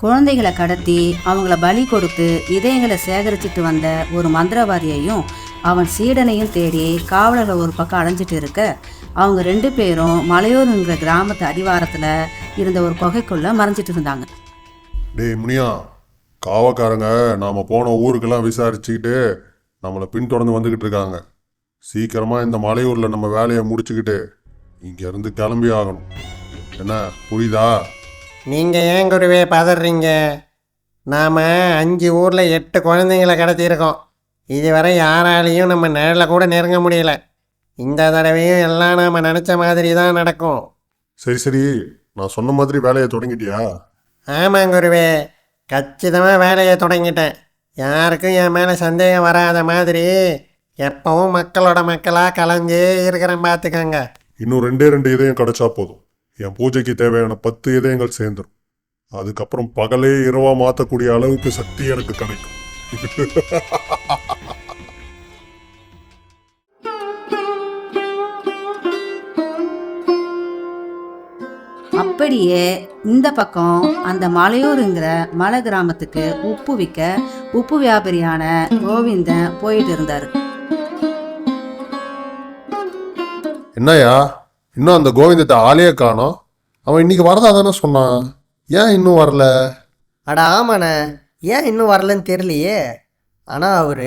குழந்தைகளை கடத்தி அவங்கள பலி கொடுத்து இதயங்களை சேகரிச்சுட்டு வந்த ஒரு மந்திரவாதியையும் அவன் சீடனையும் தேடி காவலர்கள் ஒரு பக்கம் அலைஞ்சிட்டு இருக்க, அவங்க 2 பேரும் மலையூருங்கிற கிராமத்து அடிவாரத்தில் இருந்த ஒரு குகைக்குள்ள மறைஞ்சிட்டு இருந்தாங்க. டேய் முனியா, காவக்காரங்க நாம் போன ஊருக்கெல்லாம் விசாரிச்சுக்கிட்டு நம்மளை பின்தொடர்ந்து வந்துக்கிட்டு இருக்காங்க. சீக்கிரமாக இந்த மலையூரில் நம்ம வேலையை முடிச்சுக்கிட்டு இங்கேருந்து கிளம்பி ஆகணும். என்ன புரியுதா? நீங்கள் ஏன் குருவே பதறீங்க? நாம் 5 ஊரில் 8 குழந்தைங்களை கடத்தியிருக்கோம். இதுவரை யாராலையும் நம்ம நேரில் கூட நெருங்க முடியல. இந்த தடவையும் எல்லாம் நாம் நினச்ச மாதிரி தான் நடக்கும். சரி, நான் சொன்ன மாதிரி வேலையை தொடங்கிட்டியா? ஆமாம் குருவே, கச்சிதமாக வேலையை தொடங்கிட்டேன். யாருக்கும் என் மேலே சந்தேகம் வராத மாதிரி எப்பவும் மக்களோட மக்களாக கலந்து இருக்கிறேன், பார்த்துக்கங்க. இன்னும் 2 இதயம் கிடைச்சா போதும். என் பூஜைக்கு தேவையான 10 இதயங்கள் சேர்ந்துடும். அதுக்கப்புறம் பகலே இரவா மாற்றக்கூடிய அளவுக்கு சக்தி எனக்கு கிடைக்கும். அப்படியே இந்த பக்கம் அந்த மலையூருங்கிற மலை கிராமத்துக்கு உப்பு விற்க உப்பு வியாபாரியான கோவிந்தன் போயிட்டு இருந்தாரு. என்னையா, இன்னும் அந்த கோவிந்தத்தை ஆளையே காணோம்? அவன் இன்னைக்கு வரதா தானே சொன்னான். ஏன் இன்னும் வரல? அட ஆமாண்ணே, ஏன் இன்னும் வரலன்னு தெரியலையே. ஆனால் அவர்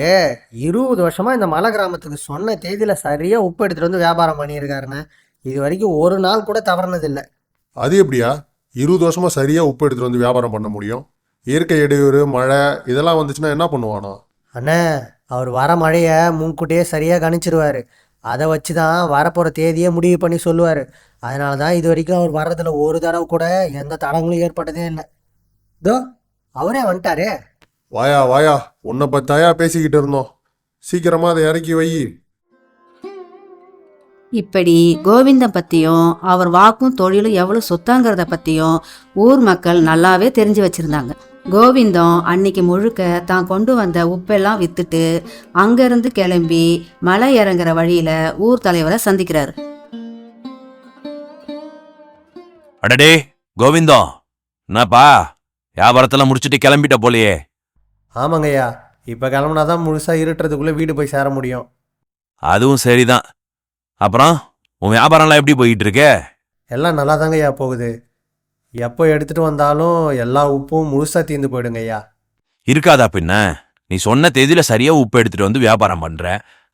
20 வருஷமாக இந்த மலை கிராமத்துக்கு சொன்ன தேதியில் சரியாக உப்பு எடுத்துகிட்டு வந்து வியாபாரம் பண்ணியிருக்காருண்ணே. இது வரைக்கும் ஒரு நாள் கூட தவறுனதில்லை. அது எப்படியா 20 வருஷமா சரியா உப்பு எடுத்துட்டு வந்து வியாபாரம் பண்ண முடியும்? இயற்கை இடையூறு, மழை இதெல்லாம் வந்துச்சுன்னா என்ன பண்ணுவானோ? அண்ணே, அவர் வர மழையை முன்கூட்டியே சரியாக கணிச்சிருவார். அதை வச்சு தான் வரப்போகிற தேதியை முடிவு பண்ணி சொல்லுவார். அதனால தான் இது வரைக்கும் அவர் வர்றதில் ஒரு தடவை கூட எந்த தடங்களும் ஏற்பட்டதே இல்லை. இதோ அவரே வந்துட்டாரே. வாயா, உன்னை பத்தாயா பேசிக்கிட்டு இருந்தோம். சீக்கிரமா அதை இறக்கி வை. இப்படி கோவிந்தன் பற்றியும் அவர் வாக்கும் தொழிலும் எவ்வளோ சொத்தாங்கிறத பற்றியும் ஊர் மக்கள் நல்லாவே தெரிஞ்சு வச்சுருந்தாங்க. கோவிந்தம் அன்னைக்கு முழுக்க தான் கொண்டு வந்த உப்பெல்லாம் விற்றுட்டு அங்கேருந்து கிளம்பி மலை இறங்குற வழியில் ஊர் தலைவரை சந்திக்கிறாரு. அடடே கோவிந்தம், என்னப்பா வியாபாரத்தெல்லாம் முடிச்சுட்டு கிளம்பிட்ட போலையே? ஆமாங்கய்யா, இப்போ கிளம்புனாதான் முழுசாக இருட்டுறதுக்குள்ளே வீடு போய் சேர முடியும். அதுவும் சரிதான். அப்புறம் உன் வியாபாரம்லாம் எப்படி போயிட்டு இருக்க? எல்லாம் நல்லா தாங்கய்யா போகுது. எப்போ எடுத்துகிட்டு வந்தாலும் எல்லா உப்பும் முழுசாக தீர்ந்து போயிடுங்க ஐயா. இருக்காதா பின்ன? நீ சொன்ன தேதியில் சரியாக உப்பு எடுத்துகிட்டு வந்து வியாபாரம் பண்ணுற.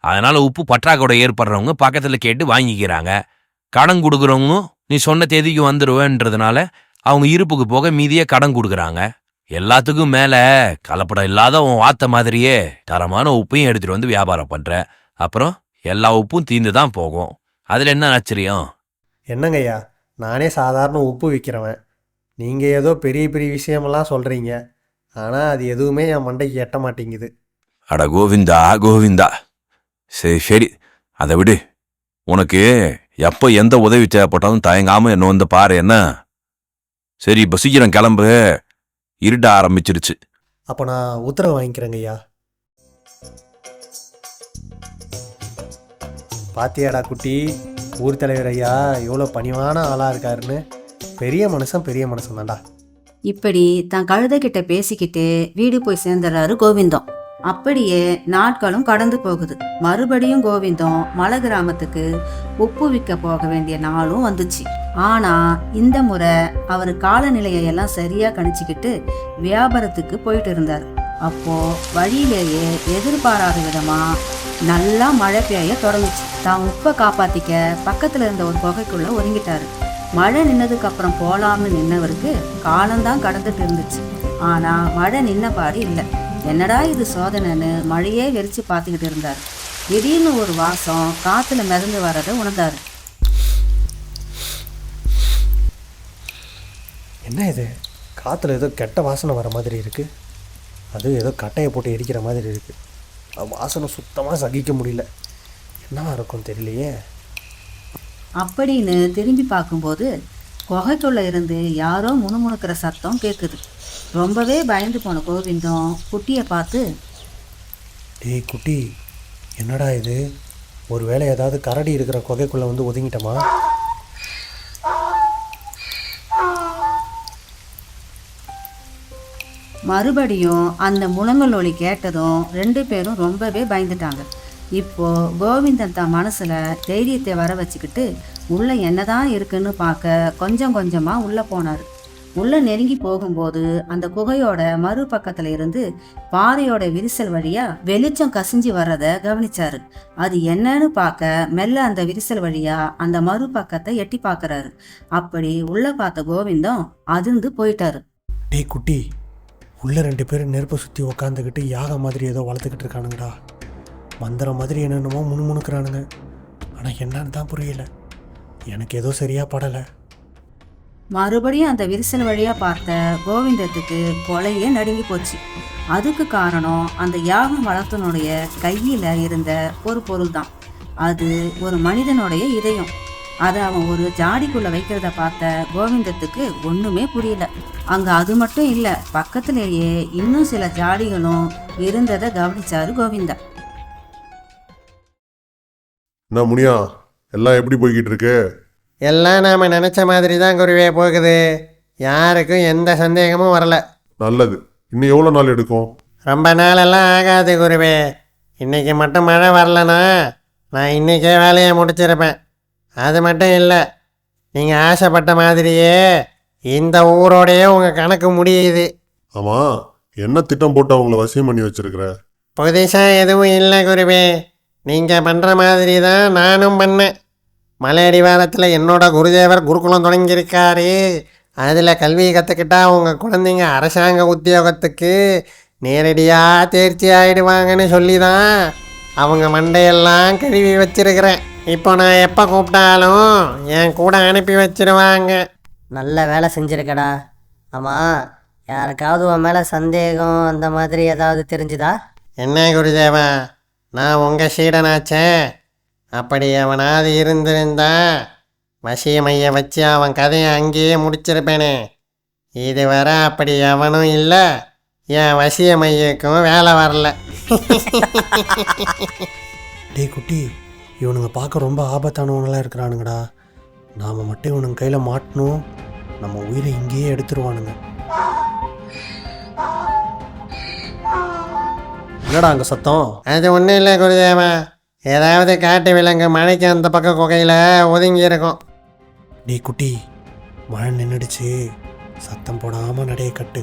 அதனால் உப்பு பற்றாக்குறை ஏற்படுறவங்க பக்கத்தில் கேட்டு வாங்கிக்கிறாங்க. கடன் கொடுக்குறவங்களும் நீ சொன்ன தேதிக்கு வந்துடுவேன்றதுனால அவங்க இருப்புக்கு போக மீதியே கடன் கொடுக்குறாங்க. எல்லாத்துக்கும் மேலே கலப்படம் இல்லாத உன் வாத்த மாதிரியே தரமான உப்பையும் எடுத்துகிட்டு வந்து வியாபாரம் பண்ணுற. அப்புறம் எல்லா உப்பும் தீர்ந்து தான் போகும். அதில் என்ன ஆச்சரியம்? என்னங்கய்யா, நானே சாதாரண உப்பு விற்கிறவன். நீங்கள் ஏதோ பெரிய பெரிய விஷயமெல்லாம் சொல்கிறீங்க. ஆனால் அது எதுவுமே என் மண்டைக்கு எட்ட மாட்டேங்குது. அட கோவிந்தா, சரி அதை விடு. உனக்கு எப்போ எந்த உதவி தேவைப்பட்டாலும் தயங்காமல் என்ன வந்து பாரு. என்ன சரி, இப்போ சீக்கிரம் கிளம்பு, இருட்ட ஆரம்பிச்சிருச்சு. அப்போ நான் உத்தரவு வாங்கிக்கிறேங்க ஐயா. பாத்தியாடா குட்டி, ஊர் தலைவர் ஐயா எவ்வளோ பணிவான ஆளாக இருக்காருன்னு. பெரிய மனுஷன் தான்டா. இப்படி தான் கழுதைகிட்ட பேசிக்கிட்டு வீடு போய் சேர்ந்துடுறாரு கோவிந்தம். அப்படியே நாட்களும் கடந்து போகுது. மறுபடியும் கோவிந்தம் மலை கிராமத்துக்கு உப்பு விற்க போக வேண்டிய நாளும் வந்துச்சு. ஆனா இந்த முறை அவர் காலநிலையெல்லாம் சரியா கணிச்சுக்கிட்டு வியாபாரத்துக்கு போயிட்டு இருந்தார். அப்போ வழியிலேயே எதிர்பாராத விதமா நல்லா மழை பெய்ய தொடங்குச்சு. தான் உப்பை காப்பாத்திக்க பக்கத்துல இருந்த ஒரு குகைக்குள்ள ஒதுங்கிட்டாரு. மழை நின்னதுக்கு அப்புறம் போலாம்னு நின்னவருக்கு காலம்தான் கடந்துட்டு இருந்துச்சு. ஆனா மழை நின்ன பாடு இல்லை. என்னடா இது சோதனைன்னு மழையே வெறிச்சு பார்த்துக்கிட்டு இருந்தார். திடீர்னு ஒரு வாசம் காத்துல மிதந்து வர்றதை உணர்ந்தாரு. என்ன இது, காற்றுல ஏதோ கெட்ட வாசனை வர மாதிரி இருக்கு. அது ஏதோ கட்டையை போட்டு எரிக்கிற மாதிரி இருக்கு. வாசனை சுத்தமாக சகிக்க முடியல. என்னவா இருக்கும் தெரியலையே. அப்படின்னு திரும்பி பார்க்கும்போது குகைக்குள்ள இருந்து யாரோ முணுமுணுக்கிற சத்தம் கேட்குது. ரொம்பவே பயந்து போன கோவிந்தம் குட்டியை பார்த்து, டேய் குட்டி, என்னடா இது, ஒருவேளை ஏதாவது கரடி இருக்கிற குகைக்குள்ளே வந்து ஒதுங்கிட்டோமா? மறுபடியும் அந்த முழங்கல் ஒலி கேட்டதும் 2 பேரும் ரொம்பவே பயந்துட்டாங்க. இப்போ கோவிந்தன் தான் மனசுல தைரியத்தை வர வச்சுக்கிட்டு உள்ள என்னதான் இருக்குன்னு பார்க்க கொஞ்சம் கொஞ்சமா உள்ள போனாரு. உள்ள நெருங்கி போகும்போது அந்த குகையோட மறுபக்கத்துல இருந்து பாறையோட விரிசல் வழியா வெளிச்சம் கசிஞ்சு வர்றத கவனிச்சாரு. அது என்னன்னு பார்க்க மெல்ல அந்த விரிசல் வழியா அந்த மறுபக்கத்தை எட்டி பார்க்கறாரு. அப்படி உள்ள பார்த்த கோவிந்தம் அதிர்ந்து போயிட்டாரு. டேய் குட்டி, உள்ளே 2 பேரும் நெருப்பை சுற்றி உக்காந்துக்கிட்டு யாக மாதிரி ஏதோ வளர்த்துக்கிட்டு இருக்கானுங்கடா. மந்திரம் மாதிரி என்னென்னமோ முணுமுணுக்கிறானுங்க. ஆனால் என்னன்னு தான் புரியல. எனக்கு ஏதோ சரியாக படலை. மறுபடியும் அந்த விரிசல் வழியா பார்த்த கோவிந்தத்துக்கு கொலையே நடுங்கி போச்சு. அதுக்கு காரணம் அந்த யாகம் வளர்த்தனுடைய கையில இருந்த ஒரு பொருள் தான். அது ஒரு மனிதனுடைய இதயம். அதை அவன் ஒரு ஜாடிக்குள்ள வைக்கிறத பார்த்த கோவிந்தத்துக்கு ஒண்ணுமே புரியல. அங்க அது மட்டும் இல்ல, பக்கத்திலேயே இன்னும் சில ஜாடிகளும் இருந்ததை கவனிச்சாரு கோவிந்தா. என்ன முனியா, எல்லாம் எப்படி போய்கிட்டு இருக்கு? எல்லாம் நாம் நினச்ச மாதிரி தான் குருவே போகுது. யாருக்கும் எந்த சந்தேகமும் வரல. நல்லது. இன்னும் எவ்வளோ நாள் எடுக்கும்? ரொம்ப நாளெல்லாம் ஆகாது குருவே. இன்றைக்கி மட்டும் மழை வரலனா நான் இன்றைக்கே வேலையை முடிச்சிருப்பேன். அது மட்டும் இல்லை, நீங்கள் ஆசைப்பட்ட மாதிரியே இந்த ஊரோடையே உங்கள் கணக்கு முடியுது. ஆமாம், என்ன திட்டம் போட்டு அவங்கள வசியம் பண்ணி வச்சிருக்கிற? புதுசாக எதுவும் இல்லை குருவே. நீங்கள் பண்ணுற மாதிரி தான் நானும் பண்ணேன். மலை அடிவாரத்தில் என்னோட குருதேவர் குருகுலம் தொடங்கியிருக்காரு. அதில் கல்வி கற்றுக்கிட்டா உங்கள் குழந்தைங்க அரசாங்க உத்தியோகத்துக்கு நேரடியாக தேர்ச்சி ஆகிடுவாங்கன்னு சொல்லி தான் அவங்க மண்டையெல்லாம் கழுவி வச்சிருக்கிறேன். இப்போ நான் எப்போ கூப்பிட்டாலும் என் கூட அனுப்பி வச்சிருவாங்க. நல்ல வேலை செஞ்சுருக்கடா. ஆமாம், யாருக்காவது உன் மேலே சந்தேகம் அந்த மாதிரி ஏதாவது தெரிஞ்சுதா? என்ன குருதேவா, நான் உங்கள் சீடனாச்சே. அப்படி அவனாவது இருந்திருந்தா வசியமைய வச்சு அவன் கதையை அங்கேயே முடிச்சிருப்பேனே. இதுவரை அப்படி எவனும் இல்லை. என் வசியமையக்கும் வேலை வரல. டே குட்டி, இவனுங்க பார்க்க ரொம்ப ஆபத்தானவங்களாம் இருக்கிறானுங்கடா. நாம் மட்டும் இவனுங்க கையில் மாட்டணும், நம்ம உயிரை இங்கேயே எடுத்துருவானுங்க. என்னடா அங்கே சத்தம்? அது ஒன்றும் இல்லை குருதேவா, ஏதாவது காட்டு விலங்கு மழைக்கு அந்த பக்கம் குகையில் ஒதுங்கி இருக்கும். டே குட்டி, மழை நின்றுடுச்சு, சத்தம் போடாமல் நடைய கட்டு.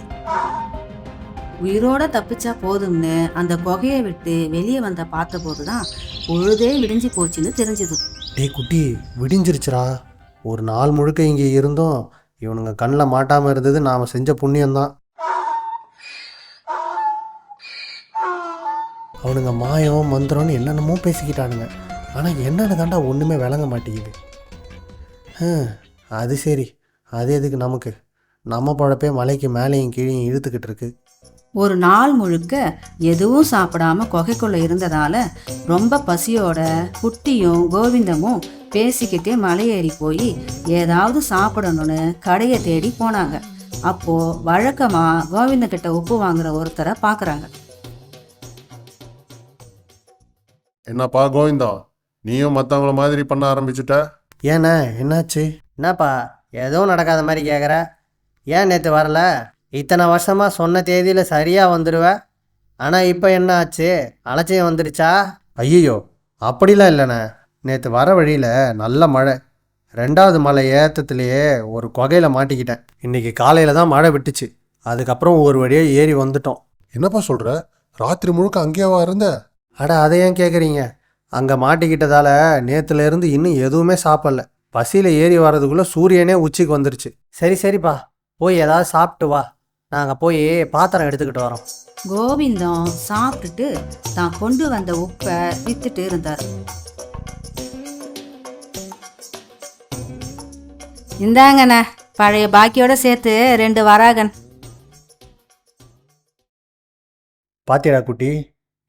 உயிரோட தப்பிச்சா போதும்னு அந்த குகையை விட்டு வெளியே வந்த பார்த்தபோது தான் பொழுதே விடிஞ்சு போச்சுன்னு தெரிஞ்சுது. டே குட்டி, விடிஞ்சிருச்சுரா. ஒரு நாள் முழுக்க இங்கே இருந்தோம். இவனுங்க கண்ணில் மாட்டாமல் இருந்தது நாம் செஞ்ச புண்ணியம்தான். அவனுங்க மாயம் மந்திரம்னு என்னென்னமோ பேசிக்கிட்டானுங்க. ஆனால் என்னென்னு தாண்டா ஒன்றுமே விளங்க மாட்டேங்குது. அது சரி, அது எதுக்கு நமக்கு? நம்ம பழப்பே மலைக்கு மேலேயும் கீழேயும் இழுத்துக்கிட்டு இருக்கு. ஒரு நாள் முழுக்க எதுவும் சாப்பிடாம குகைக்குள்ள இருந்ததால ரொம்ப பசியோட குட்டியும் கோவிந்தமும் பேசிக்கிட்டே மலையேறி போய் ஏதாவது சாப்பிடணும்னு கடையை தேடி போனாங்க. அப்போ வழக்கமா கோவிந்த கிட்ட உப்பு வாங்குற ஒருத்தரை பார்க்குறாங்க. என்னப்பா கோவிந்தா, நீயும் மற்றவங்கள மாதிரி பண்ண ஆரம்பிச்சுட்ட? ஏண்ணா என்னாச்சு? என்னப்பா எதுவும் நடக்காத மாதிரி கேட்குற? ஏன் நேற்று வரல? இத்தனை வருஷமாக சொன்ன தேதியில் சரியாக வந்துடுவேன். ஆனால் இப்போ என்ன ஆச்சு? அலட்சியம் வந்துடுச்சா? ஐயோ, அப்படிலாம் இல்லைண்ணே. நேற்று வர வழியில் நல்ல மழை. 2வது மலை ஏற்றத்துலேயே ஒரு குகையில் மாட்டிக்கிட்டேன். இன்றைக்கி காலையில் தான் மழை விட்டுச்சு. அதுக்கப்புறம் ஒரு வழியாக ஏறி வந்துட்டோம். என்னப்பா சொல்கிற? ராத்திரி முழுக்க அங்கேயேவா இருந்த? அட, அதை ஏன் கேட்குறீங்க? அங்கே மாட்டிக்கிட்டதால் நேற்றுலேருந்து இன்னும் எதுவுமே சாப்பிடல. பசியில் ஏறி வர்றதுக்குள்ளே சூரியனே உச்சிக்கு வந்துருச்சு. சரிப்பா, போய் ஏதாவது சாப்பிட்டு வா. நாங்கள் போய் பாத்திரம் எடுத்துக்கிட்டு வரோம். கோவிந்தம் சாப்பிட்டுட்டு தான் கொண்டு வந்த உப்பை வித்துட்டு இருந்தார். இந்தாங்கண்ணே, பழைய பாக்கியோட சேர்த்து 2 வராகன். பாத்தியடா குட்டி,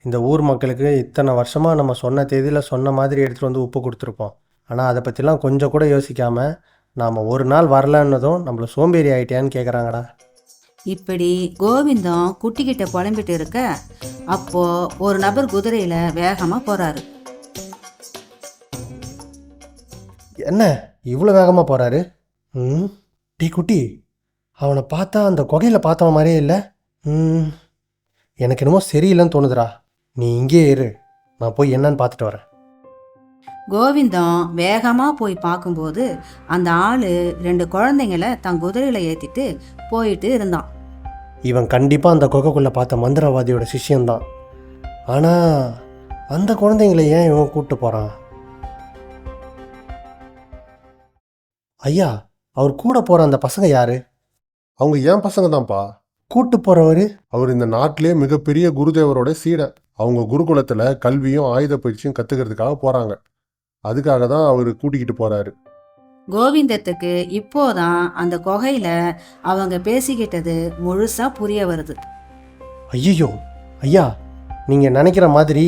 இந்த ஊர் மக்களுக்கு இத்தனை வருஷமாக நம்ம சொன்ன தேதியில் சொன்ன மாதிரி எடுத்துகிட்டு வந்து உப்பு கொடுத்துருப்போம். ஆனால் அதை பற்றிலாம் கொஞ்சம் கூட யோசிக்காமல் நாம் ஒரு நாள் வரலன்னதும் நம்மளை சோம்பேறி ஆகிட்டியான்னு கேட்குறாங்கடா. இப்படி கோவிந்தம் குட்டிக்கிட்ட புலம்பிட்டு இருக்க அப்போ ஒரு நபர் குதிரையில வேகமா போறாரு. என்ன இவ்வளோ வேகமாக போகிறாரு? டீ குட்டி, அவனை பார்த்தா அந்த குகையில் பார்த்தவன் மாதிரியே இல்லை. எனக்கு என்னமோ சரியில்லைன்னு தோணுதுடா. நீ இங்கே இரு, நான் போய் என்னன்னு பார்த்துட்டு வரேன். கோவிந்தம் வேகமாக போய் பார்க்கும்போது அந்த ஆள் 2 குழந்தைங்களை தன் குதிரையில் ஏற்றிட்டு போயிட்டு இருந்தான். இவன் கண்டிப்பாக அந்த குகைக்குள்ளே பார்த்த மந்திரவாதியோட சிஷ்யன்தான். ஆனால் அந்த குழந்தைங்களை ஏன் இவன் கூப்பிட்டு போகிறான்? ஐயா, அவர் கூட போகிற அந்த பசங்க யாரு? அவங்க ஏன் பசங்க தான்ப்பா. கூட்டு போகிறவர் அவர் இந்த நாட்டிலே மிகப்பெரிய குருதேவரோட சீடன். அவங்க குருகுலத்தில் கல்வியும் ஆயுத பயிற்சியும் கற்றுக்கிறதுக்காக போகிறாங்க. அதுக்காக தான் அவர் கூட்டிக்கிட்டு போகிறாரு. கோவிந்தத்துக்கு இப்போதான் அந்த குகையில் அவங்க பேசிக்கிட்டது முழுசாக புரிய வருது. ஐயோ ஐயா, நீங்கள் நினைக்கிற மாதிரி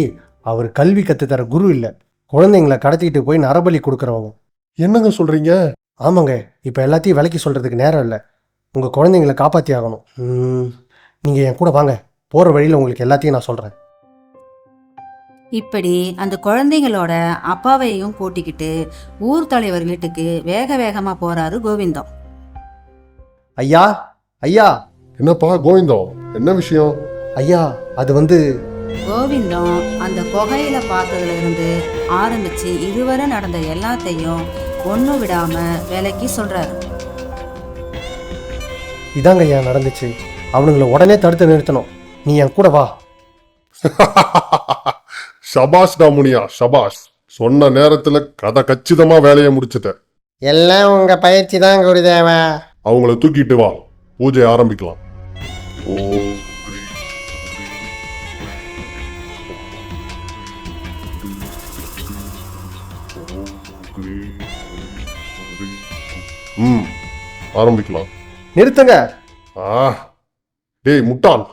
அவர் கல்வி கற்றுத்தர குரு இல்லை. குழந்தைங்களை கடத்திக்கிட்டு போய் நரபலி கொடுக்குறவங்க. என்னங்க சொல்கிறீங்க? ஆமாங்க, இப்போ எல்லாத்தையும் விலைக்கு சொல்கிறதுக்கு நேரம் இல்லை. உங்கள் குழந்தைங்களை காப்பாற்றி ஆகணும். நீங்கள் என் கூட வாங்க, போகிற வழியில் உங்களுக்கு எல்லாத்தையும் நான் சொல்கிறேன். இப்படி அந்த குழந்தைங்களோட அப்பாவையும் கூட்டிக்கிட்டு ஊர் தலைவர் வீட்டுக்கு வேக வேகமாக போகிறாரு கோவிந்தம். ஐயா ஐயா என்னப்பா கோவிந்தம், என்ன விஷயம்? ஐயா, அது வந்து கோவிந்தம் அந்த குகையில பார்த்ததுல இருந்து ஆரம்பிச்சு இதுவரை நடந்த எல்லாத்தையும் ஒண்ணு விடாம விலைக்கு சொல்றாரு. இதாங்க ஐயா நடந்துச்சு. அவனுங்களை உடனே தடுத்து நிறுத்தணும். நீ என் கூட வா. ஷபாஷ் டா முனியா, ஷபாஷ். சொன்ன நேரத்துல கதை கச்சிதமா வேலையை முடிச்சிட்ட. எல்லாம் உங்க பயிற்சி தான் குருதேவா. அவங்கள தூக்கிட்டு வா, பூஜை ஆரம்பிக்கலாம். ஆரம்பிக்கலாம். நிறுத்துங்க. டேய் முட்டாள்,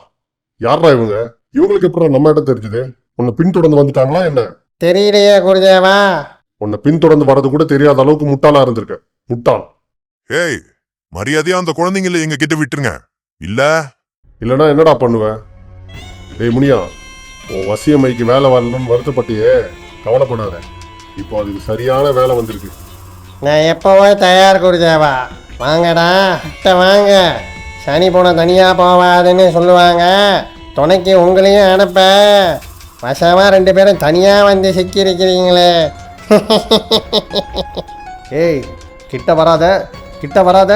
யாரா இவங்க? இவங்களுக்கு எப்படி நம்ம இடம் தெரிஞ்சது? உன்னை பின்தொடர்ந்து வந்துட்டாங்களா என்ன? தெரியலையே குருதேவா. உன்னை பின்தொடர்ந்து வர்றது கூட தெரியாத அளவுக்கு முட்டாளா இருந்திருக்க. முட்டாள். ஏய், மரியாதையா அந்த குழந்தைங்கள எங்க கிட்ட விட்டுருங்க. இல்லனா என்னடா பண்ணுவ? டேய் முனியா, உன் வசியமைக்கு வேலை வரலன்னு வருத்தப்பட்டியே, கவலைப்படாத. இப்போ அதுக்கு சரியான வேலை வந்திருக்கு. நான் எப்போவோ தயார் குருதேவா. வாங்கடா, கிட்ட வாங்க. சனி போன தனியாக போவாதுன்னு சொல்லுவாங்க. துணைக்கு உங்களையும் அனுப்ப வசமாக 2 பேரும் தனியாக வந்து சிக்கியிருக்கிறீங்களே. ஏய், கிட்ட வராத, கிட்ட வராத.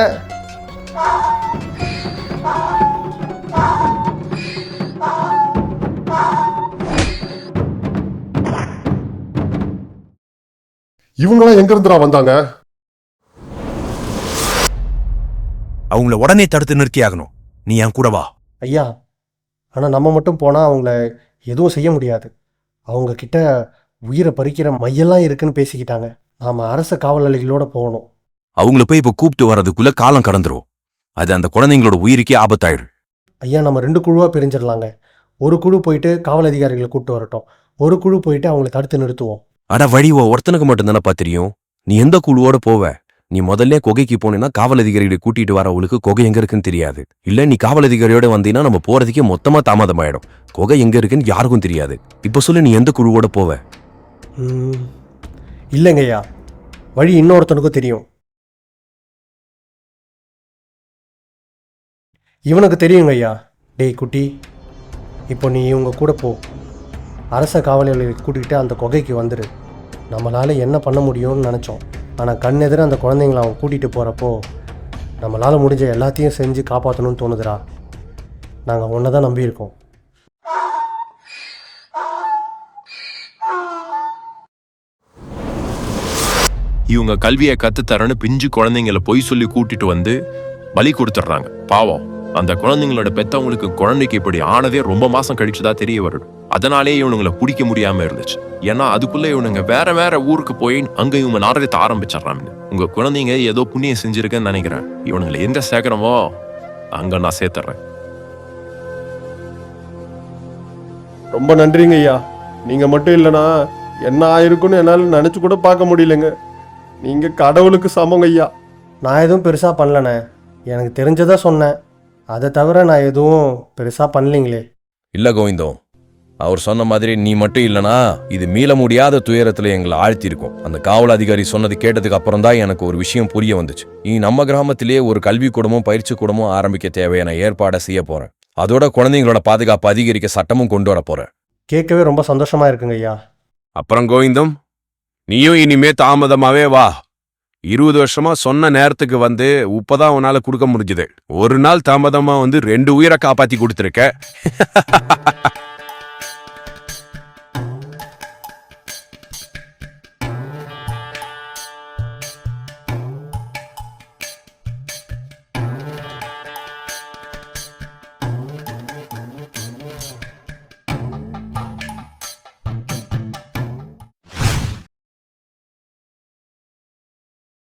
இவங்களாம் எங்க இருந்துடா வந்தாங்க? அவங்கள உடனே தடுத்து நிறுத்தி ஆகணும். நீ என் கூட வா. ஐயா, ஆனால் நம்ம மட்டும் போனால் அவங்கள எதுவும் செய்ய முடியாது. அவங்க கிட்ட உயிரை பறிக்கிற மையெல்லாம் இருக்குன்னு பேசிக்கிட்டாங்க. நாம் அரச காவலாளிகளோட போகணும். அவங்கள போய் இப்போ கூப்பிட்டு வர்றதுக்குள்ள காலம் கடந்துரும். அது அந்த குழந்தைங்களோட உயிருக்கே ஆபத்தாயிடும். ஐயா, நம்ம 2 குழுவாக பிரிஞ்சிடலாங்க. ஒரு குழு போயிட்டு காவல் அதிகாரிகளை கூப்பிட்டு வரட்டும், ஒரு குழு போயிட்டு அவங்கள தடுத்து நிறுத்துவோம். ஆனா வழிவோ ஒருத்தனுக்கு மட்டும் தானப்பா தெரியும். நீ எந்த குழுவோட போவ? நீ முதல்ல குகைக்கு போனேன்னா காவல் அதிகாரிகளை கூட்டிட்டு வரவங்களுக்கு குகை எங்க இருக்குன்னு தெரியாது. இல்ல நீ காவல் அதிகாரியோட வந்தீங்கன்னா நம்ம போறதுக்கே மொத்தமா தாமதமாயிடும். குகை எங்க இருக்குன்னு யாருக்கும் தெரியாது. இப்ப சொல்லு, நீ எந்த குழுவோட போவ? இல்லைங்க ஐயா, வழி இன்னொருத்தனுக்கும் தெரியும். இவனுக்கு தெரியுங்க ஐயா. டேய் குட்டி, இப்போ நீ இவங்க கூட போ. அரச காவலாளிகளை கூட்டிகிட்டு அந்த குகைக்கு வந்துடு. நம்மளால் என்ன பண்ண முடியும்னு நினச்சோம். ஆனால் கண்ணெதிர அந்த குழந்தைங்களை அவன் கூட்டிகிட்டு போகிறப்போ நம்மளால் முடிஞ்ச எல்லாத்தையும் செஞ்சு காப்பாற்றணும்னு தோணுதுடா. நாங்கள் ஒன்றை தான் நம்பியிருக்கோம். இவங்க கல்வியை கத்துத்தரன்னு பிஞ்சு குழந்தைங்கள பொய் சொல்லி கூட்டிட்டு வந்து பலி கொடுத்துட்றாங்க. பாவம், அந்த குழந்தைங்களோட பெத்தவங்களுக்கு குழந்தைக்கு இப்படி ஆனதே ரொம்ப மாசம் கழிச்சுதான் தெரிய வருது. அதனாலே இவனுங்களை பிடிக்க முடியாம இருந்துச்சு. ஏன்னா அதுக்குள்ள இவனுங்க வேற வேற ஊருக்கு போய் அங்க இவங்க நாடகத்தை ஆரம்பிச்சிடறாங்க. உங்க குழந்தைங்க ஏதோ புண்ணியம் செஞ்சிருக்கேன்னு நினைக்கிறேன். இவனுங்களை எங்க சேர்க்கிறோமோ அங்க நான் சேர்த்துறேன். ரொம்ப நன்றிங்க ஐயா. நீங்க மட்டும் இல்லைனா என்ன ஆயிருக்குன்னு என்னால் நினைச்சு கூட பார்க்க முடியலங்க. நீங்க கடவுளுக்கு சமங்க ஐயா. நான் எதுவும் பெருசாக பண்ணலண்ணே. எனக்கு தெரிஞ்சதை சொன்னேன். அதை தவிர நான் எதுவும் பெருசாக பண்ணலிங்களே. இல்ல கோவிந்தம், அவர் சொன்ன மாதிரி நீ மட்டும் இல்லனா இது மீள முடியாத துயரத்துல எங்களை ஆழ்த்திருக்கோம். அந்த காவல் அதிகாரி சொன்னது கேட்டதுக்கு அப்புறம் தான் எனக்கு ஒரு விஷயம் புரிய வந்துச்சு. நீ நம்ம கிராமத்திலேயே ஒரு கல்வி கூடமும் பயிற்சி கூடமும் ஆரம்பிக்க தேவையான ஏற்பாடை செய்ய போறேன். அதோட குழந்தைங்களோட பாதுகாப்பு அதிகரிக்க சட்டமும் கொண்டு வர போறேன். கேட்கவே ரொம்ப சந்தோஷமா இருக்குங்க ஐயா. அப்புறம் கோவிந்தம், நீயும் இனிமே தாமதமாவே வா. 20 வருஷமா சொன்ன நேரத்துக்கு வந்து உப்பதான் உன்னால கொடுக்க முடிஞ்சது. ஒரு நாள் தாமதமா வந்து 2 உயிரை காப்பாத்தி கொடுத்துருக்க.